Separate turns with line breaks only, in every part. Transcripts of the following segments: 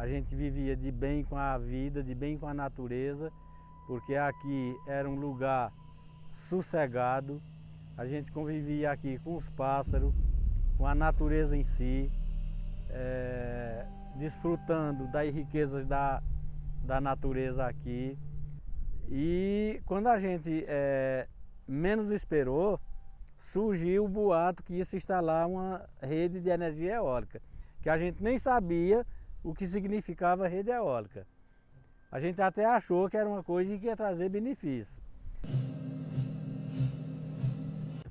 a gente vivia de bem com a vida, de bem com a natureza, porque aqui era um lugar sossegado, a gente convivia aqui com os pássaros, com a natureza em si, desfrutando das riquezas da natureza aqui. E quando a gente menos esperou, surgiu o boato que ia se instalar uma rede de energia eólica, que a gente nem sabia o que significava rede eólica. A gente até achou que era uma coisa que ia trazer benefício.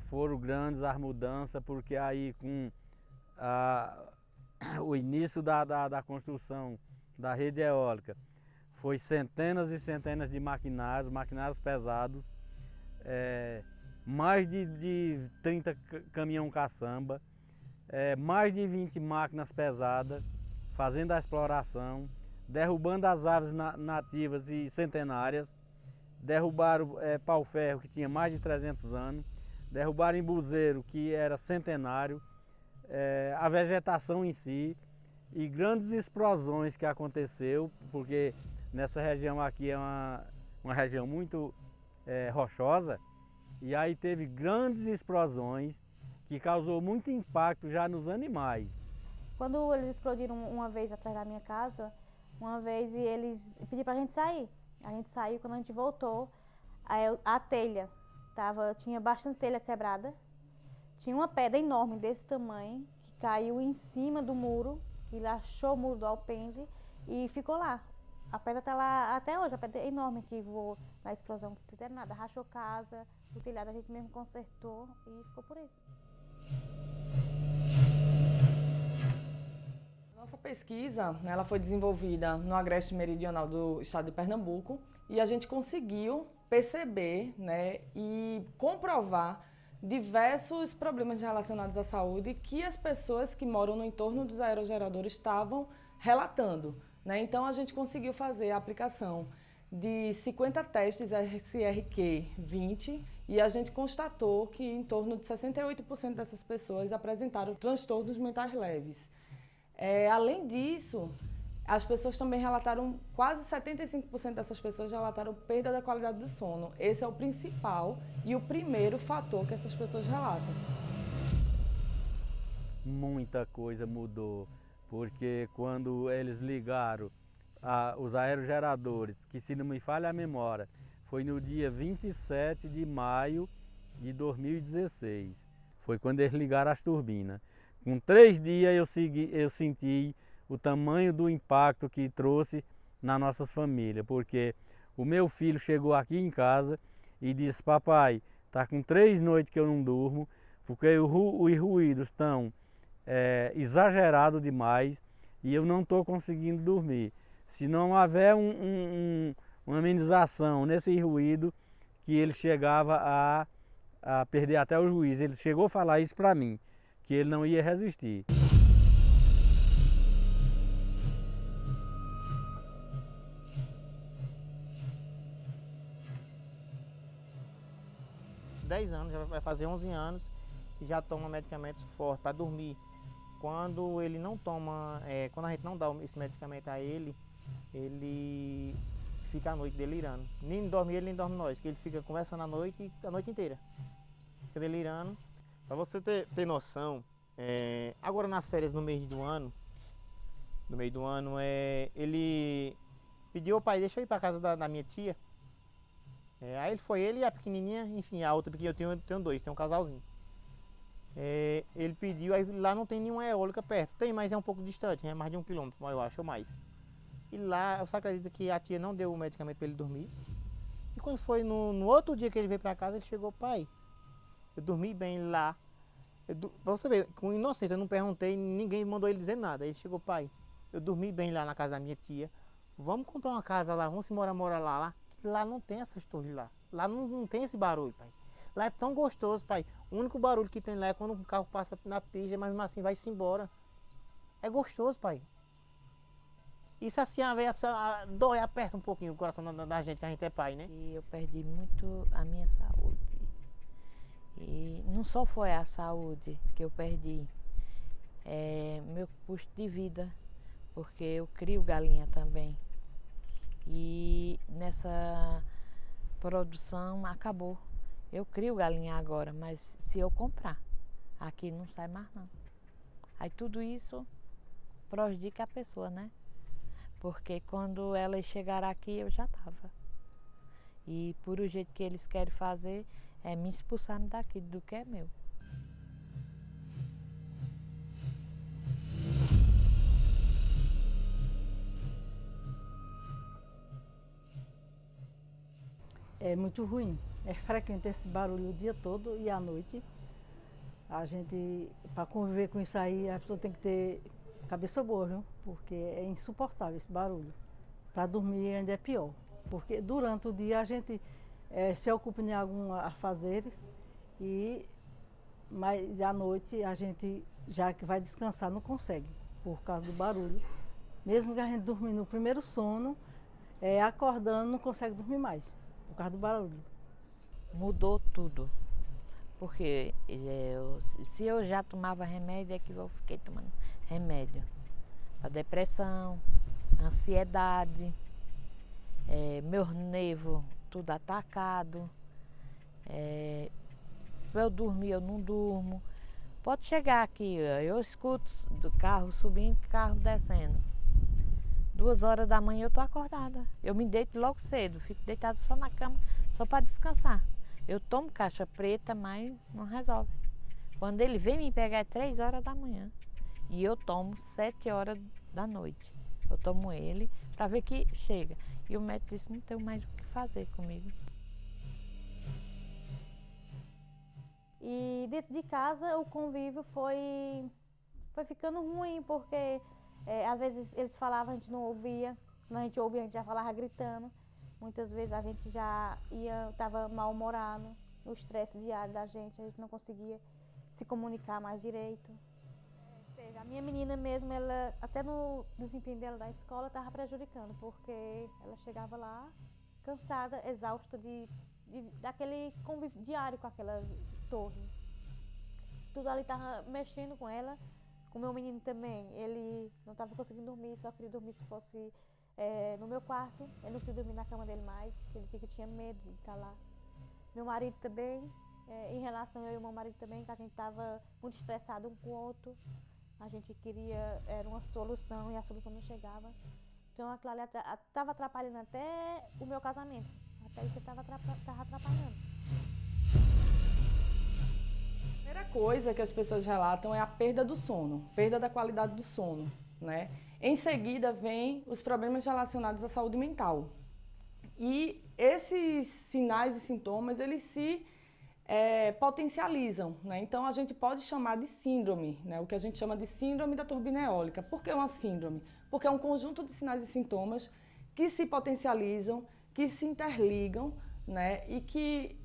Foram grandes as mudanças, porque aí com o início da construção da rede eólica, foi centenas e centenas de maquinários pesados, mais de 30 caminhão caçamba, mais de 20 máquinas pesadas, fazendo a exploração, derrubando as aves nativas e centenárias, derrubaram pau-ferro que tinha mais de 300 anos, derrubaram embuzeiro que era centenário, a vegetação em si e grandes explosões que aconteceu, porque nessa região aqui é uma região muito rochosa, e aí teve grandes explosões que causou muito impacto já nos animais.
Quando eles explodiram uma vez atrás da minha casa, uma vez eles pediram pra gente sair. A gente saiu, quando a gente voltou, a telha tinha bastante telha quebrada. Tinha uma pedra enorme desse tamanho que caiu em cima do muro, que rachou o muro do alpendre e ficou lá. A pedra está lá até hoje, a pedra é enorme que voou na explosão, que fizeram nada, rachou casa, o telhado a gente mesmo consertou e ficou por isso.
Nossa pesquisa, ela foi desenvolvida no Agreste Meridional do estado de Pernambuco e a gente conseguiu perceber, e comprovar diversos problemas relacionados à saúde que as pessoas que moram no entorno dos aerogeradores estavam relatando. Então a gente conseguiu fazer a aplicação de 50 testes SRQ-20 e a gente constatou que em torno de 68% dessas pessoas apresentaram transtornos mentais leves. Além disso, as pessoas também relataram, quase 75% dessas pessoas relataram perda da qualidade do sono. Esse é o principal e o primeiro fator que essas pessoas relatam.
Muita coisa mudou, porque quando eles ligaram os aerogeradores, que se não me falha a memória, foi no dia 27 de maio de 2016. Foi quando eles ligaram as turbinas. Com 3 dias eu senti o tamanho do impacto que trouxe nas nossas famílias, porque o meu filho chegou aqui em casa e disse: papai, tá com 3 noites que eu não durmo, porque os ruídos estão exagerados demais e eu não estou conseguindo dormir. Se não houver uma amenização nesse ruído, que ele chegava a perder até o juízo. Ele chegou a falar isso para mim, que ele não ia resistir.
Já vai fazer 11 anos e já toma medicamentos fortes para dormir. Quando ele não toma, quando a gente não dá esse medicamento a ele, ele fica à noite delirando. Nem dorme ele, nem dorme nós, que ele fica conversando a noite inteira. Fica delirando. Para você ter noção, agora nas férias no meio do ano, ele pediu ao pai: deixa eu ir para casa da minha tia. Aí ele e a pequenininha, enfim, a outra pequenininha, eu tenho 2, tem um casalzinho. Ele pediu, aí lá não tem nenhuma eólica perto. Tem, mas é um pouco distante, é mais de 1 quilômetro, eu acho, ou mais. E lá, você acredita que a tia não deu o medicamento para ele dormir? E quando foi no outro dia que ele veio para casa, ele chegou: pai, eu dormi bem lá. Pra você ver, com inocência, eu não perguntei, ninguém mandou ele dizer nada. Ele chegou: pai, eu dormi bem lá na casa da minha tia. Vamos comprar uma casa lá, vamos morar lá. Lá não tem essas torres lá. Lá não tem esse barulho, pai. Lá é tão gostoso, pai. O único barulho que tem lá é quando um carro passa na pista, mas mesmo assim vai-se embora. É gostoso, pai. Isso assim, dói, aperta um pouquinho o coração da gente, que a gente é pai, né?
E eu perdi muito a minha saúde. E não só foi a saúde que eu perdi, meu custo de vida, porque eu crio galinha também. E nessa produção acabou. Eu crio galinha agora, mas se eu comprar, aqui não sai mais não. Aí tudo isso prejudica a pessoa, né? Porque quando elas chegaram aqui eu já estava. E por o jeito que eles querem fazer é me expulsar daqui do que é meu.
É muito ruim. É frequente esse barulho o dia todo e à noite. A gente, para conviver com isso aí, a pessoa tem que ter cabeça boa, viu? Porque é insuportável esse barulho. Para dormir ainda é pior. Porque durante o dia a gente se ocupa em alguns afazeres, mas à noite a gente, já que vai descansar, não consegue, por causa do barulho. Mesmo que a gente dormir no primeiro sono, acordando não consegue dormir mais, por causa do barulho.
Mudou tudo. Porque se eu já tomava remédio, é que eu fiquei tomando remédio. Para depressão, ansiedade, meus nervos tudo atacado. Para eu dormir, eu não durmo. Pode chegar aqui, eu escuto do carro subindo e carro descendo. 2 horas da manhã eu tô acordada. Eu me deito logo cedo, fico deitada só na cama, só para descansar. Eu tomo caixa preta, mas não resolve. Quando ele vem me pegar é 3 horas da manhã. E eu tomo 7 horas da noite. Eu tomo ele para ver que chega. E o médico disse, não tenho mais o que fazer comigo.
E dentro de casa o convívio foi ficando ruim, porque às vezes eles falavam, a gente não ouvia. Quando a gente ouvia, a gente já falava gritando. Muitas vezes a gente já estava mal-humorado, o estresse diário da gente, a gente não conseguia se comunicar mais direito. Ou seja, a minha menina mesmo, ela, até no desempenho dela da escola, estava prejudicando, porque ela chegava lá cansada, exausta daquele convívio diário com aquela torre. Tudo ali estava mexendo com ela. Com o meu menino também, ele não estava conseguindo dormir, só queria dormir se fosse no meu quarto. Ele não queria dormir na cama dele mais, ele dizia que tinha medo de estar lá. Meu marido também, em relação eu e meu marido também, que a gente estava muito estressado um com o outro. A gente queria, era uma solução e a solução não chegava. Então aquilo ali estava atrapalhando até o meu casamento. Até isso estava atrapalhando.
A primeira coisa que as pessoas relatam é a perda do sono, perda da qualidade do sono, né? Em seguida vem os problemas relacionados à saúde mental. E esses sinais e sintomas, eles se potencializam, né? Então a gente pode chamar de síndrome, né? O que a gente chama de síndrome da turbina eólica. Por que uma síndrome? Porque é um conjunto de sinais e sintomas que se potencializam, que se interligam, né? E que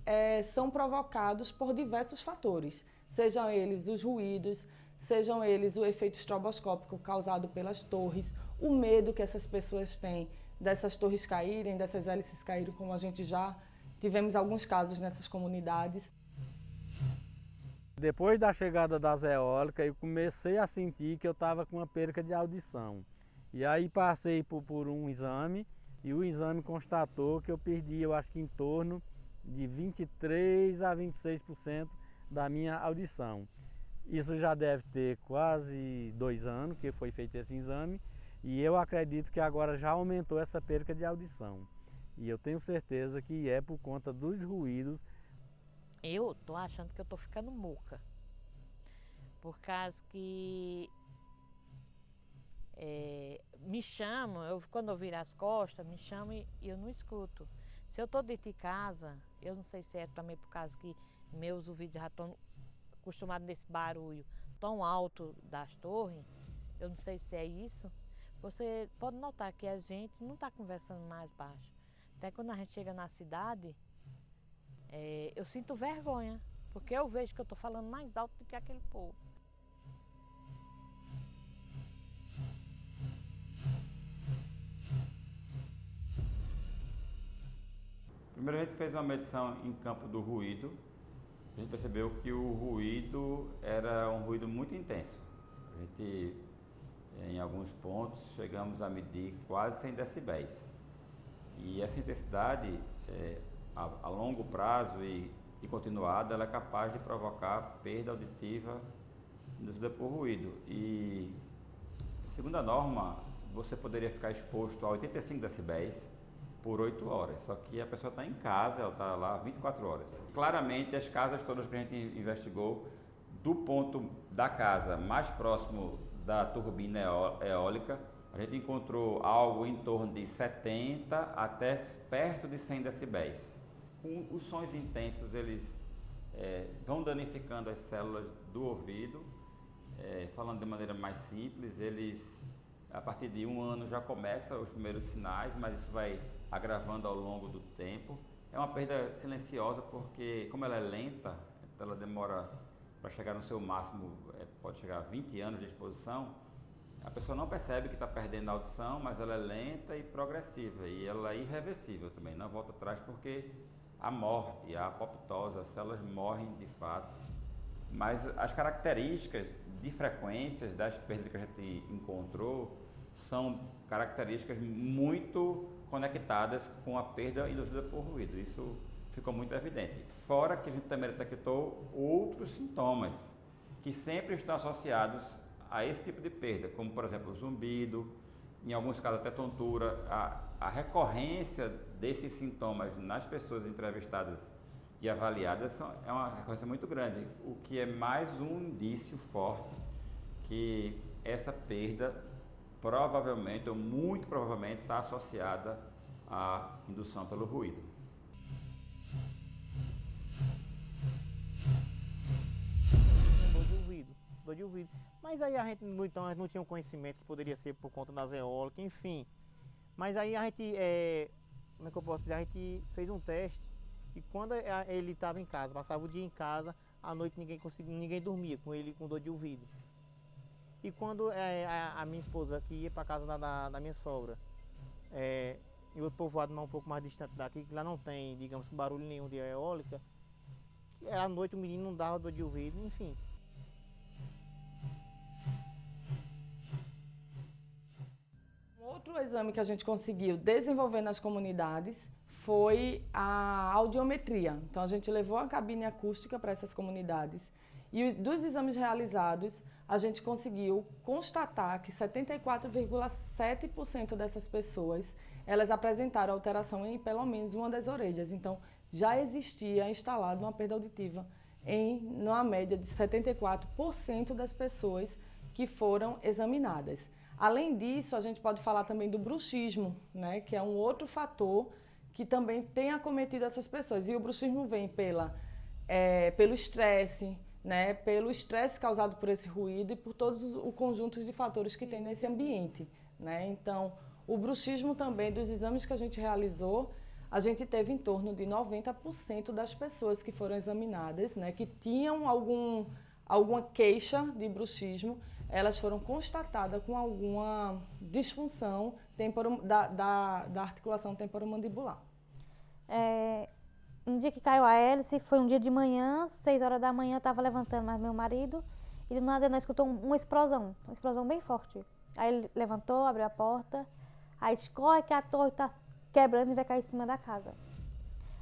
são provocados por diversos fatores, sejam eles os ruídos, sejam eles o efeito estroboscópico causado pelas torres, o medo que essas pessoas têm dessas torres caírem, dessas hélices caírem, como a gente já tivemos alguns casos nessas comunidades.
Depois da chegada das eólicas, eu comecei a sentir que eu estava com uma perca de audição. E aí passei por um exame, e o exame constatou que eu perdi, eu acho que em torno de 23% a 26% da minha audição. Isso já deve ter quase 2 anos que foi feito esse exame, e eu acredito que agora já aumentou essa perca de audição. E eu tenho certeza que é por conta dos ruídos.
Eu tô achando que eu tô ficando muca. Por causa que me chamam, quando eu viro as costas, me chamam e eu não escuto. Se eu tô dentro de casa, eu não sei se é também por causa que meus ouvidos já estão acostumados nesse barulho tão alto das torres, eu não sei se é isso. Você pode notar que a gente não está conversando mais baixo. Até quando a gente chega na cidade, eu sinto vergonha, porque eu vejo que eu estou falando mais alto do que aquele povo.
Primeiro a gente fez uma medição em campo do ruído. A gente percebeu que o ruído era um ruído muito intenso. A gente Em alguns pontos chegamos a medir quase 100 decibéis. E essa intensidade, a longo prazo e continuada, ela é capaz de provocar perda auditiva induzida por ruído. E, segundo a norma, você poderia ficar exposto a 85 decibéis por 8 horas, só que a pessoa está em casa, ela está lá 24 horas. Claramente, as casas todas que a gente investigou, do ponto da casa mais próximo da turbina eólica, a gente encontrou algo em torno de 70 até perto de 100 decibéis. Com os sons intensos, eles vão danificando as células do ouvido. Falando de maneira mais simples, eles, a partir de 1 ano, já começam os primeiros sinais, mas isso vai agravando ao longo do tempo. É uma perda silenciosa porque, como ela é lenta, então ela demora para chegar no seu máximo, pode chegar a 20 anos de exposição. A pessoa não percebe que está perdendo a audição, mas ela é lenta e progressiva, e ela é irreversível também, não volta atrás porque a morte, a apoptose, as células morrem de fato. Mas as características de frequências das perdas que a gente encontrou são características muito conectadas com a perda induzida por ruído. Isso ficou muito evidente. Fora que a gente também detectou outros sintomas que sempre estão associados a esse tipo de perda, como por exemplo o zumbido, em alguns casos até tontura. A recorrência desses sintomas nas pessoas entrevistadas e avaliadas é uma recorrência muito grande, o que é mais um indício forte que essa perda provavelmente, ou muito provavelmente, está associada à indução pelo ruído.
Dor de ouvido. Mas aí a gente então, não tinha um conhecimento que poderia ser por conta das eólicas, enfim. Mas aí a gente, como é que eu posso dizer, a gente fez um teste e quando ele estava em casa, passava o dia em casa, à noite ninguém dormia com ele com dor de ouvido. E quando a minha esposa que ia para casa da minha sogra, em outro povoado um pouco mais distante daqui, que lá não tem, digamos, barulho nenhum de eólica, à noite o menino não dava dor de ouvido, enfim.
Outro exame que a gente conseguiu desenvolver nas comunidades foi a audiometria. Então a gente levou a cabine acústica para essas comunidades e dos exames realizados a gente conseguiu constatar que 74,7% dessas pessoas elas apresentaram alteração em pelo menos uma das orelhas. Então já existia instalada uma perda auditiva numa média de 74% das pessoas que foram examinadas. Além disso, a gente pode falar também do bruxismo, né, que é um outro fator que também tem acometido essas pessoas. E o bruxismo vem pelo estresse, né, pelo estresse causado por esse ruído e por todos os conjuntos de fatores que tem nesse ambiente, né? Então, o bruxismo também, dos exames que a gente realizou, a gente teve em torno de 90% das pessoas que foram examinadas, né, que tinham alguma queixa de bruxismo, elas foram constatadas com alguma disfunção da articulação temporomandibular.
No dia que caiu a hélice, foi um dia de manhã, 6 horas da manhã, eu estava levantando mais meu marido, e do nada nós escutou uma explosão bem forte. Aí ele levantou, abriu a porta, aí disse, corre que a torre está quebrando e vai cair em cima da casa.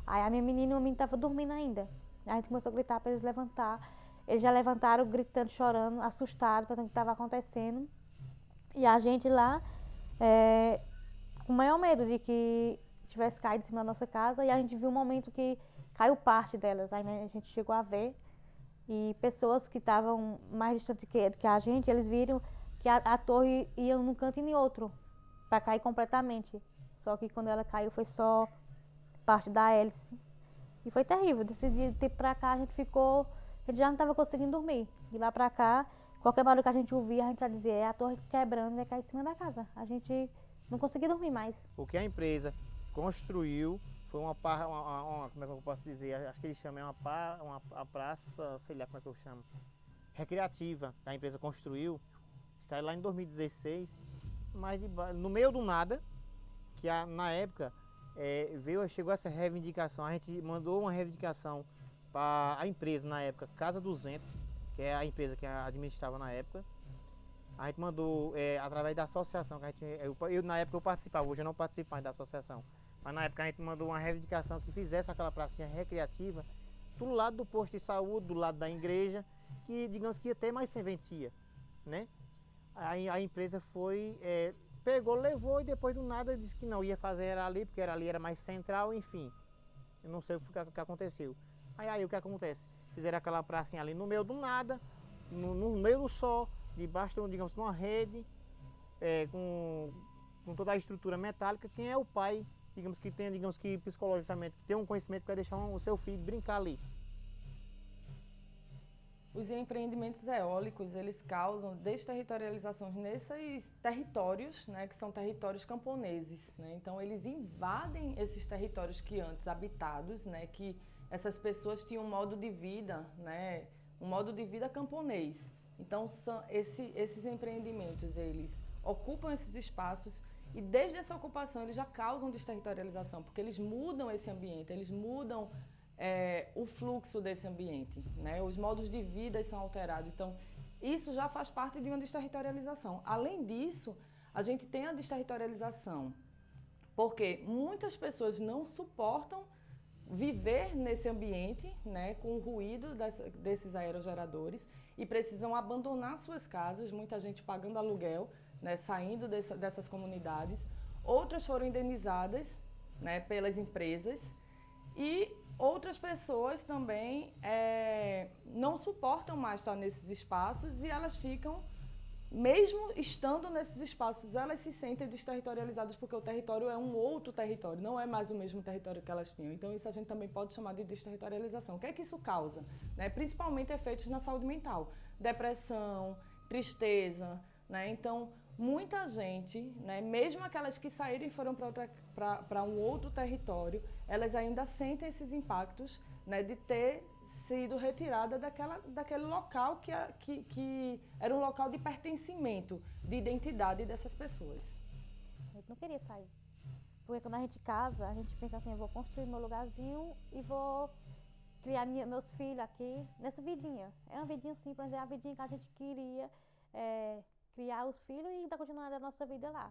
Aí a minha menina e o menino estavam dormindo ainda. Aí a gente começou a gritar para eles levantar. Eles já levantaram, gritando, chorando, assustados, pensando o que estava acontecendo. E a gente lá, com o maior medo de que tivesse caído em cima da nossa casa. E a gente viu um momento que caiu parte delas. Aí, né, a gente chegou a ver. E pessoas que estavam mais distantes que a gente, eles viram que a torre ia num canto e em outro, para cair completamente. Só que quando ela caiu foi só parte da hélice. E foi terrível. Desse dia pra cá a gente já não estava conseguindo dormir. De lá pra cá, qualquer barulho que a gente ouvia, a gente já dizia, a torre quebrando e vai cair em cima da casa. A gente não conseguia dormir mais.
O que a empresa construiu foi como é que eu posso dizer? Acho que eles chamam uma praça, sei lá como é que eu chamo, recreativa, que a empresa construiu. Caiu lá em 2016, mas no meio do nada, que na época chegou essa reivindicação, a gente mandou uma reivindicação para a empresa na época, Casa 200, que é a empresa que administrava na época, A gente mandou, através da associação, que a gente, na época eu participava, hoje eu não participo mais da associação. Mas na época a gente mandou uma reivindicação que fizesse aquela pracinha recreativa do lado do posto de saúde, do lado da igreja, que digamos que ia ter mais serventia, né? Aí a empresa foi, pegou, levou e depois do nada disse que não ia fazer era ali, porque ali era mais central, enfim. Eu não sei o que aconteceu. Aí o que acontece? Fizeram aquela pracinha ali no meio do nada, no meio do sol, debaixo, digamos, de uma rede, com toda a estrutura metálica. Quem é o pai, digamos que psicologicamente, que tem um conhecimento que vai deixar o seu filho brincar ali?
Os empreendimentos eólicos, eles causam desterritorializações nesses territórios, né, que são territórios camponeses, né? Então, eles invadem esses territórios que antes habitados, né, que essas pessoas tinham um modo de vida, né, um modo de vida camponês. Então, esses empreendimentos, eles ocupam esses espaços e desde essa ocupação eles já causam desterritorialização, porque eles mudam esse ambiente, eles mudam o fluxo desse ambiente, né? Os modos de vida são alterados. Então, isso já faz parte de uma desterritorialização. Além disso, a gente tem a desterritorialização porque muitas pessoas não suportam viver nesse ambiente, né, com o ruído desses aerogeradores e precisam abandonar suas casas, muita gente pagando aluguel, né, saindo dessas comunidades. Outras foram indenizadas, né, pelas empresas e outras pessoas também não suportam mais estar nesses espaços e elas ficam, mesmo estando nesses espaços, elas se sentem desterritorializadas porque o território é um outro território, não é mais o mesmo território que elas tinham. Então isso a gente também pode chamar de desterritorialização. O que é que isso causa? Né? Principalmente efeitos na saúde mental, depressão, tristeza, né? Então muita gente, né, mesmo aquelas que saíram e foram para um outro território, elas ainda sentem esses impactos, né, de ter sido retirada daquele local que era um local de pertencimento, de identidade dessas pessoas.
A gente não queria sair, porque quando a gente casa, a gente pensa assim, eu vou construir meu lugarzinho e vou criar meus filhos aqui nessa vidinha. É uma vidinha simples, é a vidinha que a gente queria criar os filhos e ainda continuar a nossa vida lá.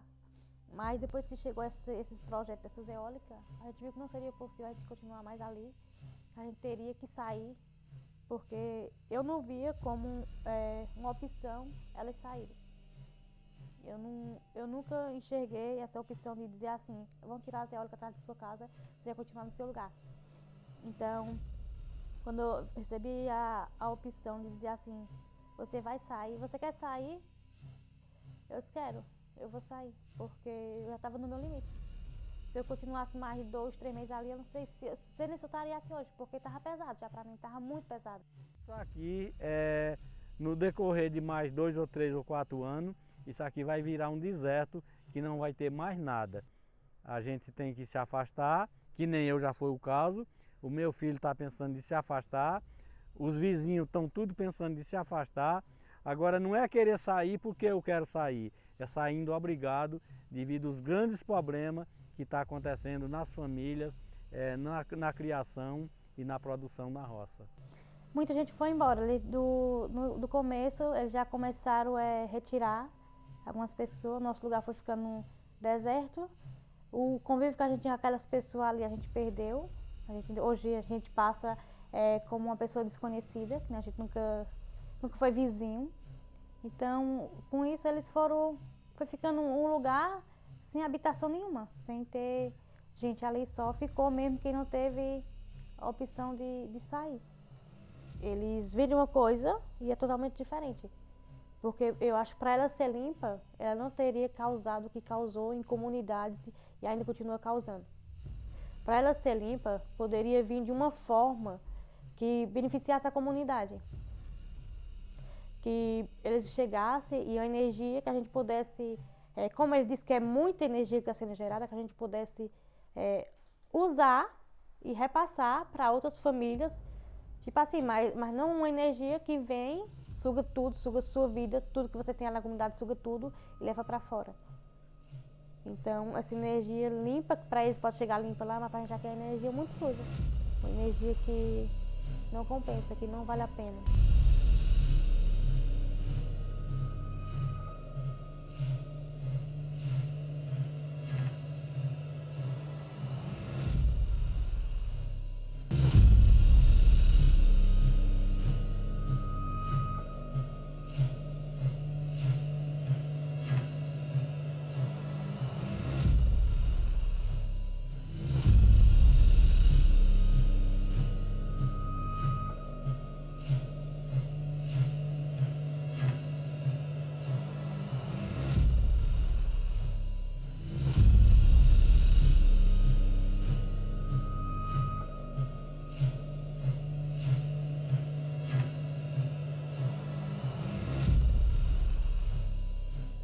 Mas depois que chegou esses projetos dessas eólicas, a gente viu que não seria possível a gente continuar mais ali. A gente teria que sair, porque eu não via como uma opção elas saírem. Eu nunca enxerguei essa opção de dizer assim, vão tirar as eólicas atrás da sua casa, você vai continuar no seu lugar. Então, quando eu recebi a opção de dizer assim, você vai sair, você quer sair? Eu disse, quero, eu vou sair, porque eu já estava no meu limite. Se eu continuasse mais de 2, 3 meses ali, eu não sei se nem eu estaria aqui hoje, porque estava pesado, já para mim estava muito pesado.
Isso aqui, no decorrer de mais 2 ou 3 ou 4 anos, isso aqui vai virar um deserto que não vai ter mais nada. A gente tem que se afastar, que nem eu já foi o caso, o meu filho está pensando em se afastar, os vizinhos estão tudo pensando em se afastar. Agora não é querer sair porque eu quero sair, é saindo obrigado devido aos grandes problemas que está acontecendo nas famílias, na criação e na produção na roça.
Muita gente foi embora. Do começo, eles já começaram a retirar algumas pessoas, nosso lugar foi ficando deserto. O convívio que a gente tinha com aquelas pessoas ali, a gente perdeu. Hoje a gente passa como uma pessoa desconhecida, que a gente nunca foi vizinho. Então, com isso, eles foi ficando um lugar sem habitação nenhuma, sem ter gente ali, só ficou mesmo quem não teve a opção de sair. Eles viram uma coisa e é totalmente diferente. Porque eu acho que para ela ser limpa, ela não teria causado o que causou em comunidades e ainda continua causando. Para ela ser limpa, poderia vir de uma forma que beneficiasse a comunidade. Que eles chegassem e a energia que a gente pudesse, como ele disse que é muita energia que está sendo gerada, que a gente pudesse usar e repassar para outras famílias, tipo assim, mas não uma energia que vem, suga tudo, suga sua vida, tudo que você tem na comunidade, suga tudo e leva para fora. Então, essa energia limpa, para eles pode chegar limpa lá, mas para a gente já quer energia muito suja, uma energia que não compensa, que não vale a pena.